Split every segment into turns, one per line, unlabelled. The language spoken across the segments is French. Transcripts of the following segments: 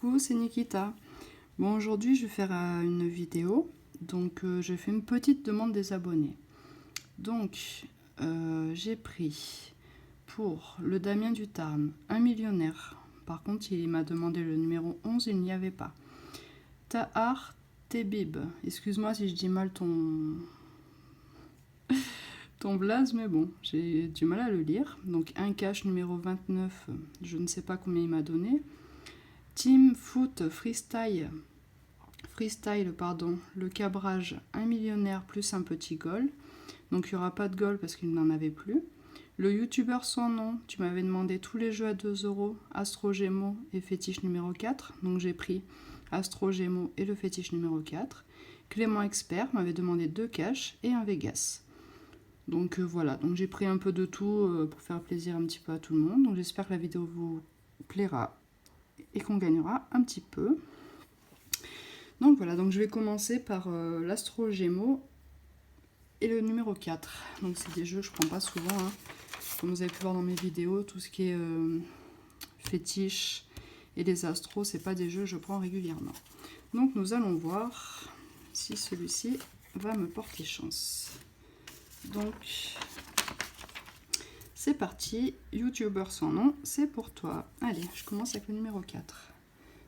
Coucou, c'est Nikita. Bon, aujourd'hui je vais faire une vidéo, donc je fais une petite demande des abonnés. Donc j'ai pris pour le Damien du Tarn, un millionnaire. Par contre il m'a demandé le numéro 11, il n'y avait pas. Tahar Tebib, excuse-moi si je dis mal ton blaze, mais bon, j'ai du mal à le lire. Donc un cash numéro 29, je ne sais pas combien il m'a donné. Team Foot Freestyle, le cabrage, un millionnaire plus un petit goal. Donc il n'y aura pas de goal parce qu'il n'en avait plus. Le youtubeur sans nom, tu m'avais demandé tous les jeux à 2 €, Astro Gémeaux et fétiche numéro 4. Donc j'ai pris Astro Gémeaux et le fétiche numéro 4. Clément Expert m'avait demandé 2 cash et un Vegas. Donc voilà, donc j'ai pris un peu de tout pour faire plaisir un petit peu à tout le monde. Donc j'espère que la vidéo vous plaira et qu'on gagnera un petit peu. Donc voilà, donc je vais commencer par l'Astro Gémeaux et le numéro 4. Donc c'est des jeux que je prends pas souvent, hein. Comme vous avez pu voir dans mes vidéos, tout ce qui est fétiche et les astros, c'est pas des jeux que je prends régulièrement. Donc nous allons voir si celui-ci va me porter chance. Donc c'est parti, youtubeur sans nom, c'est pour toi. Allez, je commence avec le numéro 4.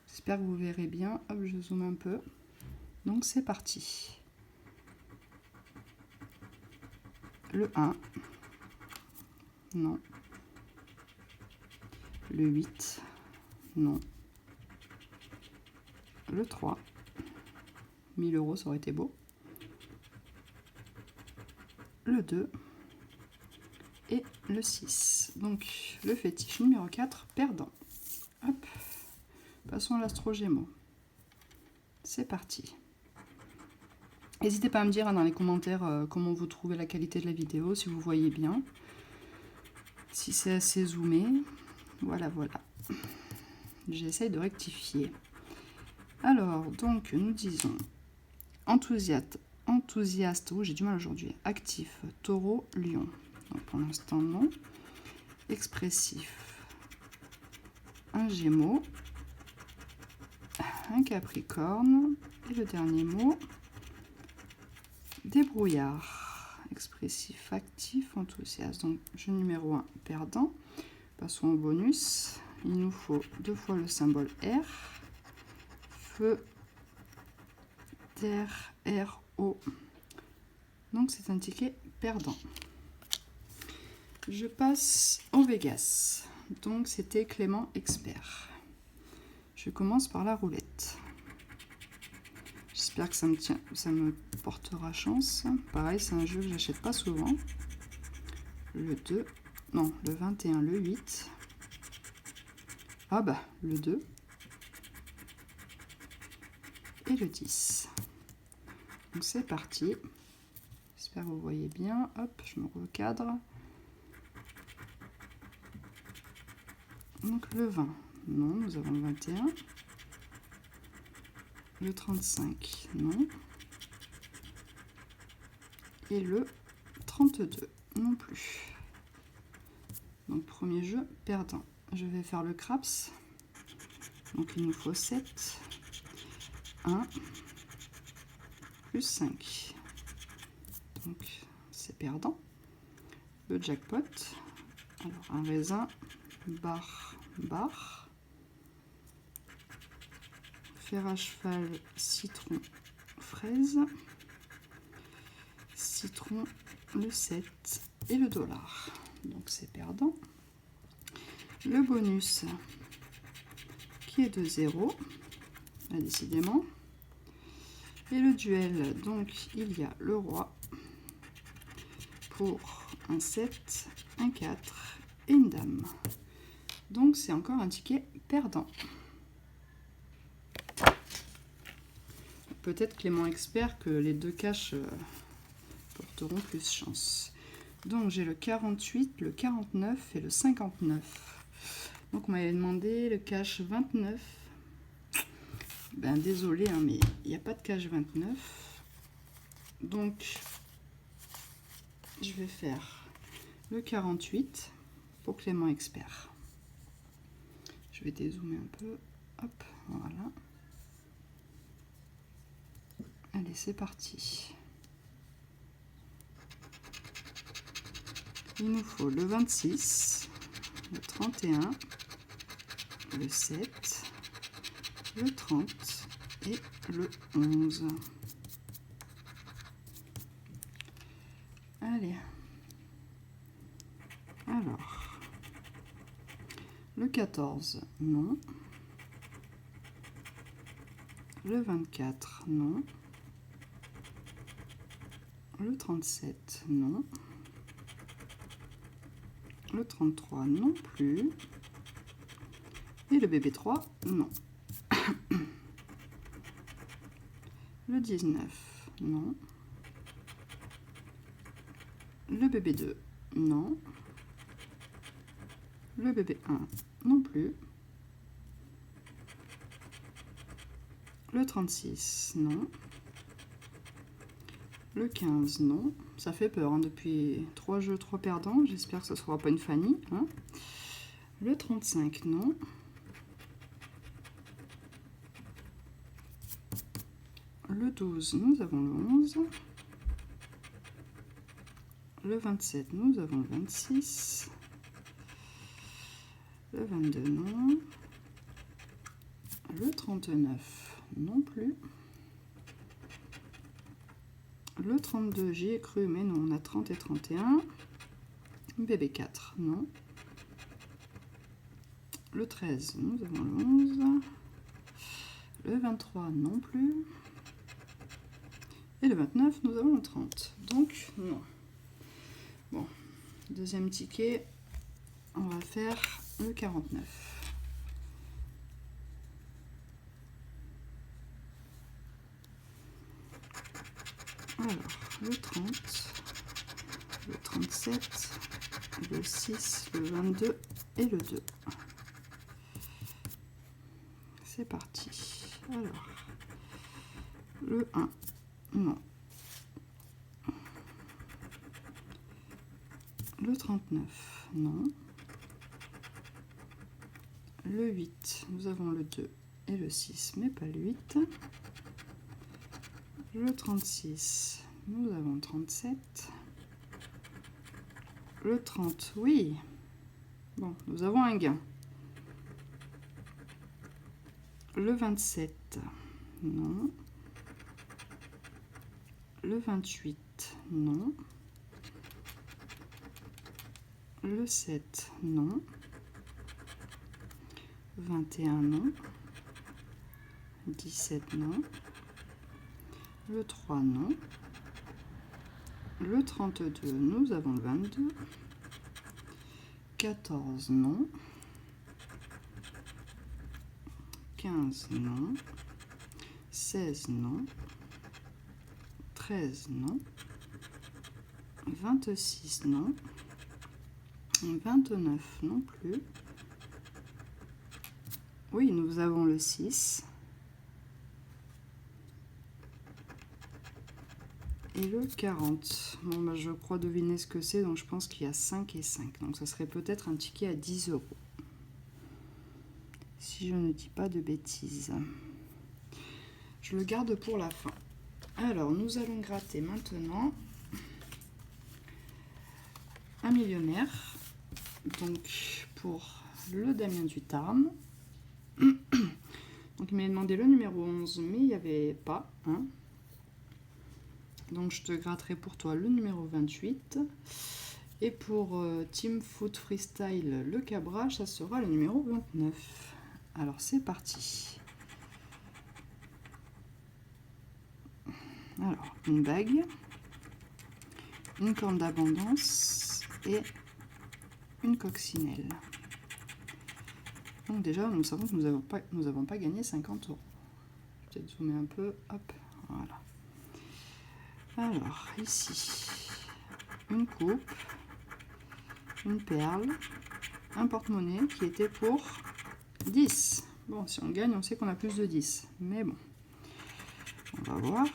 J'espère que vous verrez bien. Hop, je zoome un peu. Donc c'est parti. Le 1. Non. Le 8. Non. Le 3. 1000 €, ça aurait été beau. Le 2. Et le 6. Donc le fétiche numéro 4, perdant. Hop. Passons à l'Astro Gémeaux. C'est parti. N'hésitez pas à me dire dans les commentaires comment vous trouvez la qualité de la vidéo, si vous voyez bien, si c'est assez zoomé. Voilà, voilà. J'essaye de rectifier. Alors, donc, nous disons enthousiaste, oh, j'ai du mal aujourd'hui, actif, taureau, lion. Donc, pour l'instant, non. Expressif, un gémeaux, un capricorne, et le dernier mot, débrouillard. Expressif, actif, enthousiaste. Donc, jeu numéro 1, perdant. Passons au bonus. Il nous faut 2 fois le symbole R. Feu, terre, R, O. Donc, c'est un ticket perdant. Je passe au Vegas. Donc, c'était Clément Expert. Je commence par la roulette. J'espère que ça me portera chance. Pareil, c'est un jeu que j'achète pas souvent. Le 2, non, le 21, le 8. Ah bah, le 2. Et le 10. Donc c'est parti. J'espère que vous voyez bien. Hop, je me recadre. Donc le 20. Non, nous avons le 21. Le 35, non. Et le 32, non plus. Donc premier jeu, perdant. Je vais faire le craps. Donc il nous faut 7. 1 plus 5. Donc c'est perdant. Le jackpot. Alors un raisin, barre, barre. Fer à cheval, citron, fraise. Citron, le 7 et le dollar. Donc c'est perdant. Le bonus qui est de 0, décidément. Et le duel, donc il y a le roi pour un 7, un 4 et une dame. Donc c'est encore un ticket perdant. Peut-être Clément Expert que les 2 caches porteront plus chance. Donc j'ai le 48, le 49 et le 59. Donc on m'avait demandé le cache 29. Ben désolé, hein, mais il n'y a pas de cache 29. Donc je vais faire le 48 pour Clément Expert. Je vais dézoomer un peu. hop, voilà. Allez, c'est parti. Il nous faut le 26, le 31, le 7, le 30 et le 11. Allez. Alors, le 14, non. Le 24, non. Le 37, non. Le 33, non plus. Et le bébé 3, non. Le 19, non. Le bébé 2, non. Le bébé 1, non plus. Le 36, non. Le 15, non. Ça fait peur, hein, depuis 3 jeux, 3 perdants. J'espère que ce ne sera pas une Fanny. Hein. Le 35, non. Le 12, nous avons le 11. Le 27, nous avons le 26. Le 22, non. Le 39, non plus. Le 32, j'y ai cru, mais non, on a 30 et 31. Bébé 4, non. Le 13, nous avons le 11. Le 23, non plus. Et le 29, nous avons le 30. Donc, non. Bon, deuxième ticket, on va faire le 49. Alors, le 30, le 37, le 6, le 22 et le 2. C'est parti. Alors, le 1, non. Le 39, non. Le 8, nous avons le 2 et le 6, mais pas le 8. Le 36, nous avons 37. Le 30, oui. Bon, nous avons un gain. Le 27, non. Le 28, non. Le 7, non. 21, non. 17, non. Le 3, non. Le 32, nous avons le 22. 14, non. 15, non. 16, non. 13, non. 26, non. 29, non plus. Oui, nous avons le 6. Et le 40. Bon, bah, je crois deviner ce que c'est, donc je pense qu'il y a 5 et 5. Donc ça serait peut-être un ticket à 10 €. Si je ne dis pas de bêtises. Je le garde pour la fin. Alors, nous allons gratter maintenant un millionnaire. Donc, pour le Damien du Tarn. Donc, il m'a demandé le numéro 11, mais il n'y avait pas. Hein. Donc, je te gratterai pour toi le numéro 28. Et pour Team Foot Freestyle, le cabrage, ça sera le numéro 29. Alors, c'est parti. Alors, une bague, une corne d'abondance et une coccinelle. Donc déjà, nous savons que nous n'avons pas gagné 50 €. Je vais peut-être zoomer un peu. Hop, voilà. Alors, ici, une coupe, une perle, un porte-monnaie qui était pour 10. Bon, si on gagne, on sait qu'on a plus de 10. Mais bon, on va voir.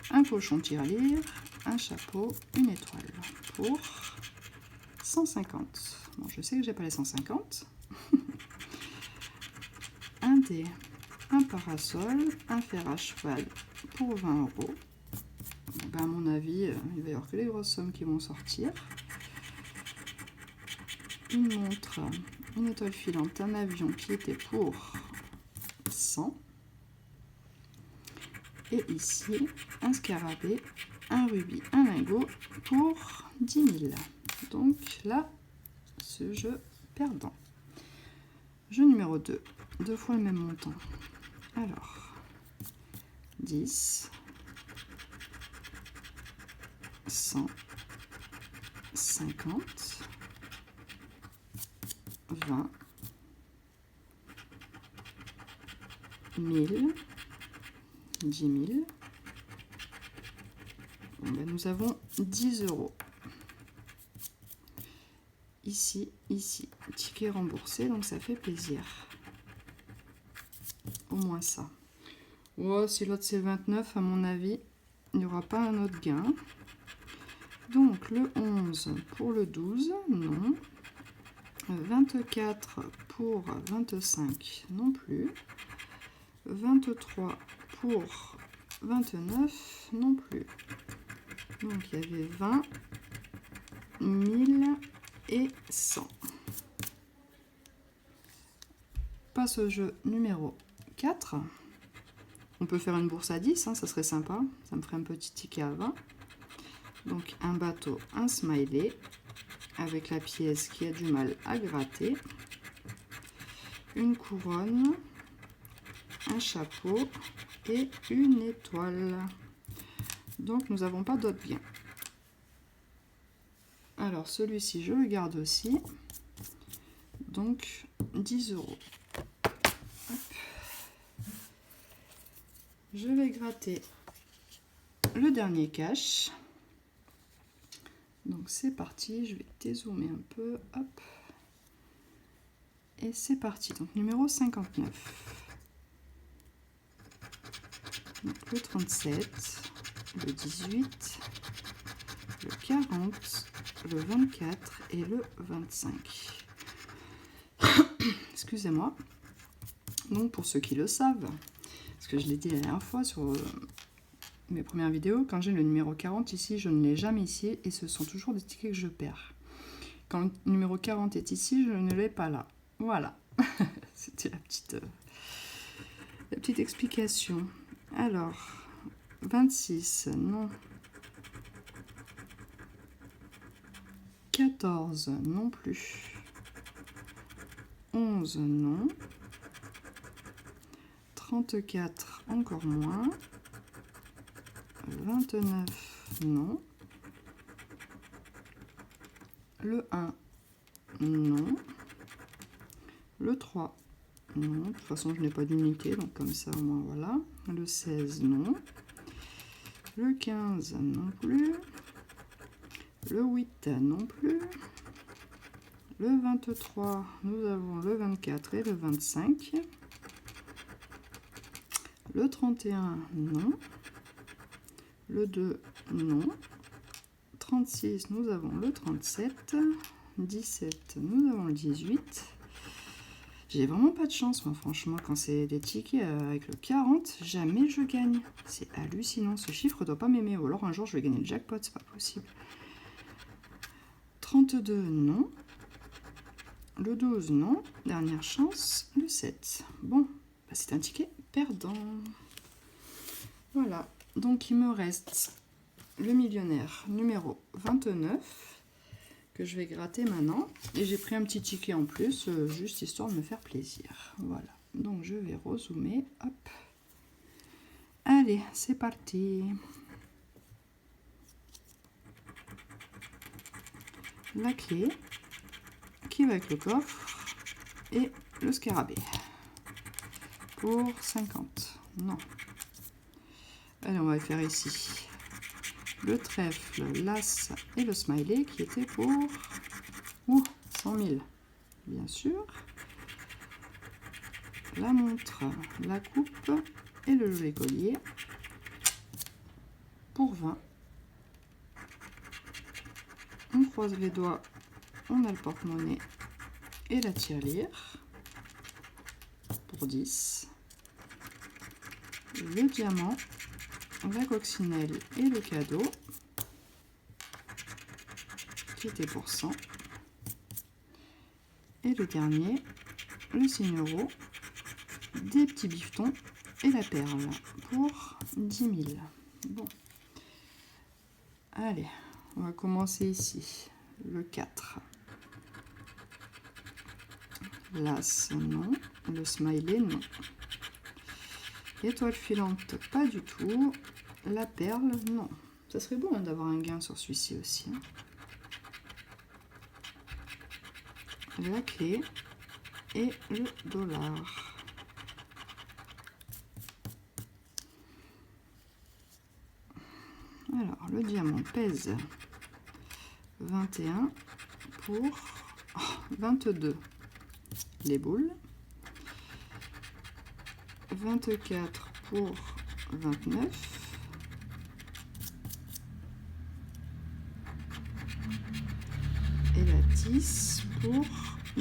Un cochon tirelire, un chapeau, une étoile pour 150. Bon, je sais que j'ai pas les 150. Un dé, un parasol, un fer à cheval pour 20 €. Ben, à mon avis, il va y avoir que les grosses sommes qui vont sortir. Une montre, une étoile filante, un avion qui était pour 100. Et ici, un scarabée, un rubis, un lingot pour 10 000. Donc là, ce jeu perdant. Jeu numéro 2, 2 fois le même montant. Alors, 10, 100, 50, 20, 1000, 10 000. Bon, ben nous avons 10 €. Ici, ici, ticket remboursé, donc ça fait plaisir. Au moins ça. Oh, si l'autre c'est 29, à mon avis, il n'y aura pas un autre gain. Donc le 11 pour le 12, non. 24 pour 25, non plus. 23 pour 29, non plus. Donc il y avait 20, 1000 et 100. Passe au jeu numéro 4. On peut faire une bourse à 10, hein, ça serait sympa. Ça me ferait un petit ticket à 20. Donc un bateau, un smiley, avec la pièce qui a du mal à gratter. Une couronne, un chapeau et une étoile. Donc nous n'avons pas d'autres gains. Alors celui-ci je le garde aussi. Donc 10 €. Hop. Je vais gratter le dernier cash. Donc c'est parti, je vais dézoomer un peu. Hop. Et c'est parti. Donc numéro 59. Donc le 37, le 18, le 40, le 24 et le 25. Excusez-moi. Donc pour ceux qui le savent, parce que je l'ai dit la dernière fois sur mes premières vidéos, quand j'ai le numéro 40 ici, je ne l'ai jamais ici et ce sont toujours des tickets que je perds. Quand le numéro 40 est ici, je ne l'ai pas là. Voilà. C'était la petite explication. Alors, 26, non. 14, non plus. 11, non. 34, encore moins. 29, non. Le 1, non. Le 3, non. De toute façon, je n'ai pas d'unité, donc comme ça, au moins, voilà. Le 16, non. Le 15, non plus. Le 8, non plus. Le 23, nous avons le 24 et le 25. Le 31, non. Le 2, non. 36, nous avons le 37. 17, nous avons le 18. J'ai vraiment pas de chance, moi, franchement, quand c'est des tickets avec le 40, jamais je gagne. C'est hallucinant, ce chiffre doit pas m'aimer, ou alors un jour je vais gagner le jackpot, c'est pas possible. 32, non. Le 12, non. Dernière chance, le 7. Bon, bah c'est un ticket perdant. Voilà, donc il me reste le millionnaire numéro 29 que je vais gratter maintenant. Et j'ai pris un petit ticket en plus, juste histoire de me faire plaisir. Voilà, donc je vais rezoomer. Hop. Allez, c'est parti. La clé qui va avec le coffre et le scarabée pour 50. Non. Allez, on va faire ici le trèfle, l'as et le smiley qui était pour 100 000, bien sûr. La montre, la coupe et le joli collier pour 20. On croise les doigts, on a le porte-monnaie et la tirelire pour 10. Le diamant, la coccinelle et le cadeau, qui était pour 100. Et le dernier, le signe euro, des petits bifetons et la perle pour 10 000. Bon. Allez, on va commencer ici. Le 4. L'as, non. Le smiley, non. Étoile filante, pas du tout. La perle, non. Ça serait bon hein, d'avoir un gain sur celui-ci aussi. Hein. La clé et le dollar. Alors, le diamant pèse 21 pour 22. Les boules. 24 pour 29. Et la 10 pour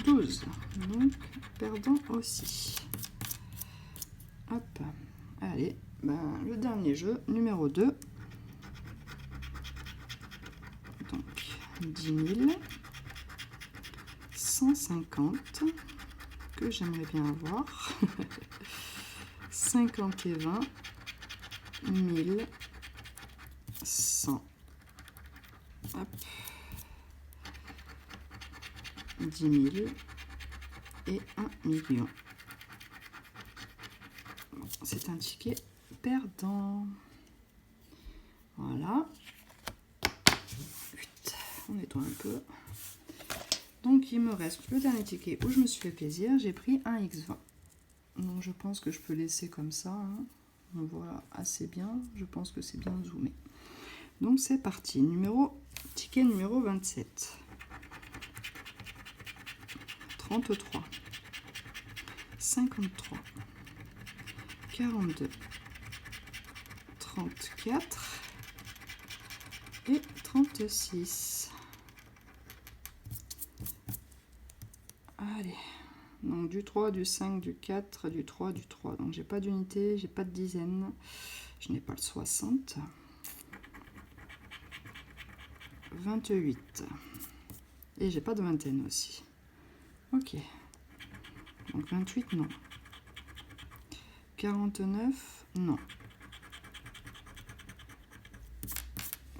12. Donc, perdant aussi. Hop. Allez, ben, le dernier jeu, numéro 2. Donc, 10 000. 150 que j'aimerais bien avoir. 50 et 20. 1000. 100. Hop. 10 000 et 1 million. Bon, c'est un ticket perdant. Voilà. On nettoie un peu. Donc il me reste le dernier ticket où je me suis fait plaisir. J'ai pris un X20. Donc je pense que je peux laisser comme ça. Hein. On voit assez bien. Je pense que c'est bien zoomé. Donc c'est parti. Ticket numéro 27. 33, 53, 42, 34 et 36. Allez, donc du 3, du 5, du 4, du 3, du 3. Donc j'ai pas d'unité, j'ai pas de dizaine, je n'ai pas le 60. 28. Et j'ai pas de vingtaine aussi. Ok. Donc 28, non. 49, non.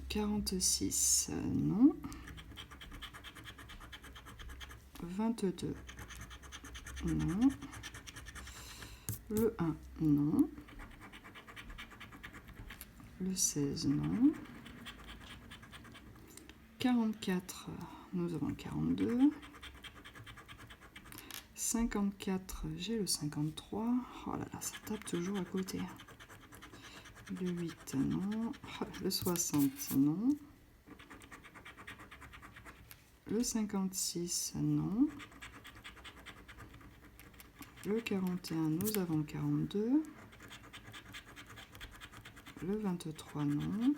46, non. 22, non. Le 1, non. Le 16, non. 44, nous avons 42. 54, j'ai le 53. Oh là là, ça tape toujours à côté. Le 8, non. Le 60, non. Le 56, non. Le 41, nous avons 42. Le 23, non.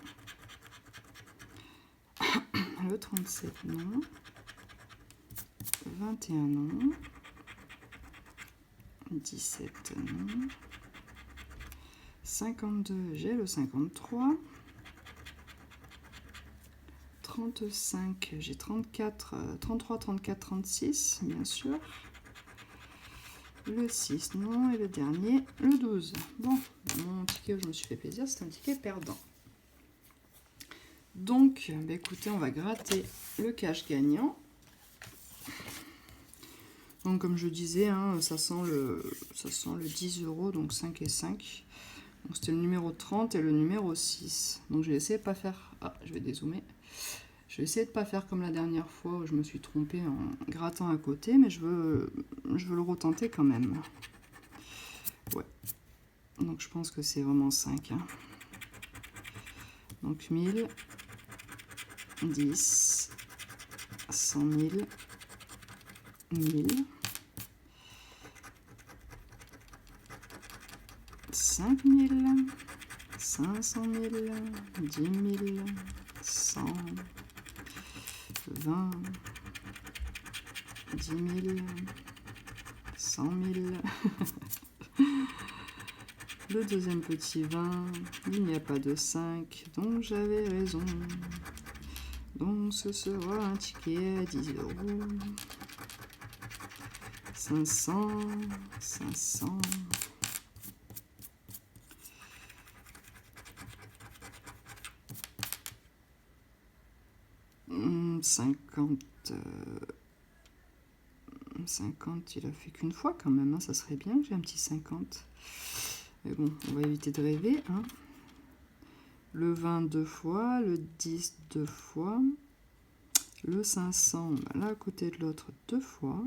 Le 37, non. 21, non. 17, non. 52, j'ai le 53. 35, j'ai 34, 33, 34, 36, bien sûr. Le 6, non. Et le dernier, le 12. Bon, mon ticket où je me suis fait plaisir, c'est un ticket perdant. Donc, bah écoutez, on va gratter le cash gagnant. Donc, comme je disais, hein, ça sent le 10 €, donc 5 et 5. Donc, c'était le numéro 30 et le numéro 6. Donc, je vais essayer de pas faire... Ah, je vais dézoomer. Je vais essayer de pas faire comme la dernière fois où je me suis trompée en grattant à côté, mais je veux le retenter quand même. Ouais. Donc, je pense que c'est vraiment 5. Hein. Donc, 1000, 10, 100 000, 1000, 5 000, 500 000, 10 000, 100, 20, 10 000, 100 000, Le deuxième petit 20, il n'y a pas de 5, donc j'avais raison. Donc ce sera un ticket à 10 €. 500, 500. 50, 50, il a fait qu'une fois quand même, hein. Ça serait bien que j'ai un petit 50. Mais bon, on va éviter de rêver, hein. Le 20 deux fois, le 10 deux fois, le 500 là à côté de l'autre deux fois,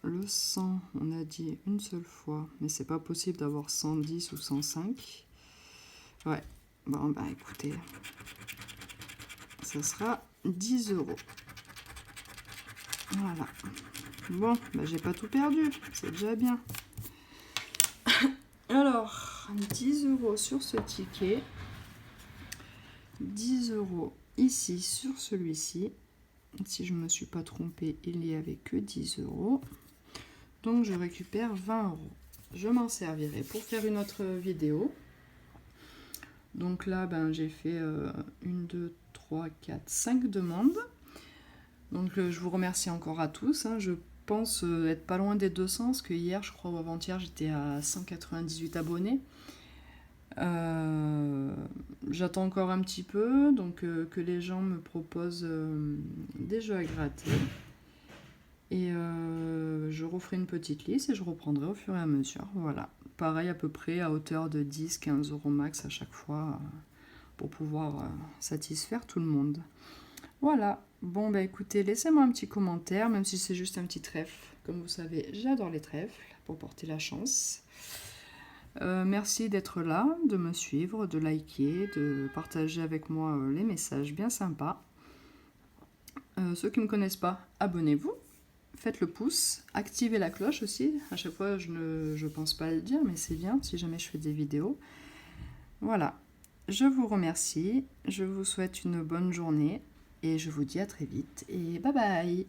le 100 on a dit une seule fois, mais c'est pas possible d'avoir 110 ou 105. Ouais, bon bah écoutez, ça sera 10 €. Voilà. Bon, bah j'ai pas tout perdu, c'est déjà bien. Alors, 10 € sur ce ticket, 10 € ici sur celui-ci. Si je ne me suis pas trompée, il n'y avait que 10 €. Donc je récupère 20 €. Je m'en servirai pour faire une autre vidéo. Donc là, ben, j'ai fait 1, 2, 3, 4, 5 demandes. Donc je vous remercie encore à tous, hein. Je pense être pas loin des 200, parce que hier, je crois, ou avant-hier, j'étais à 198 abonnés. J'attends encore un petit peu, donc que les gens me proposent des jeux à gratter. Et je referai une petite liste et je reprendrai au fur et à mesure. Voilà, pareil à peu près à hauteur de 10-15 € max à chaque fois pour pouvoir satisfaire tout le monde. Voilà, bon bah écoutez, laissez-moi un petit commentaire, même si c'est juste un petit trèfle. Comme vous savez, j'adore les trèfles pour porter la chance. Merci d'être là, de me suivre, de liker, de partager avec moi les messages bien sympas. Ceux qui ne me connaissent pas, abonnez-vous. Faites le pouce, activez la cloche aussi. À chaque fois, je ne pense pas à le dire, mais c'est bien si jamais je fais des vidéos. Voilà, je vous remercie, je vous souhaite une bonne journée et je vous dis à très vite et bye bye.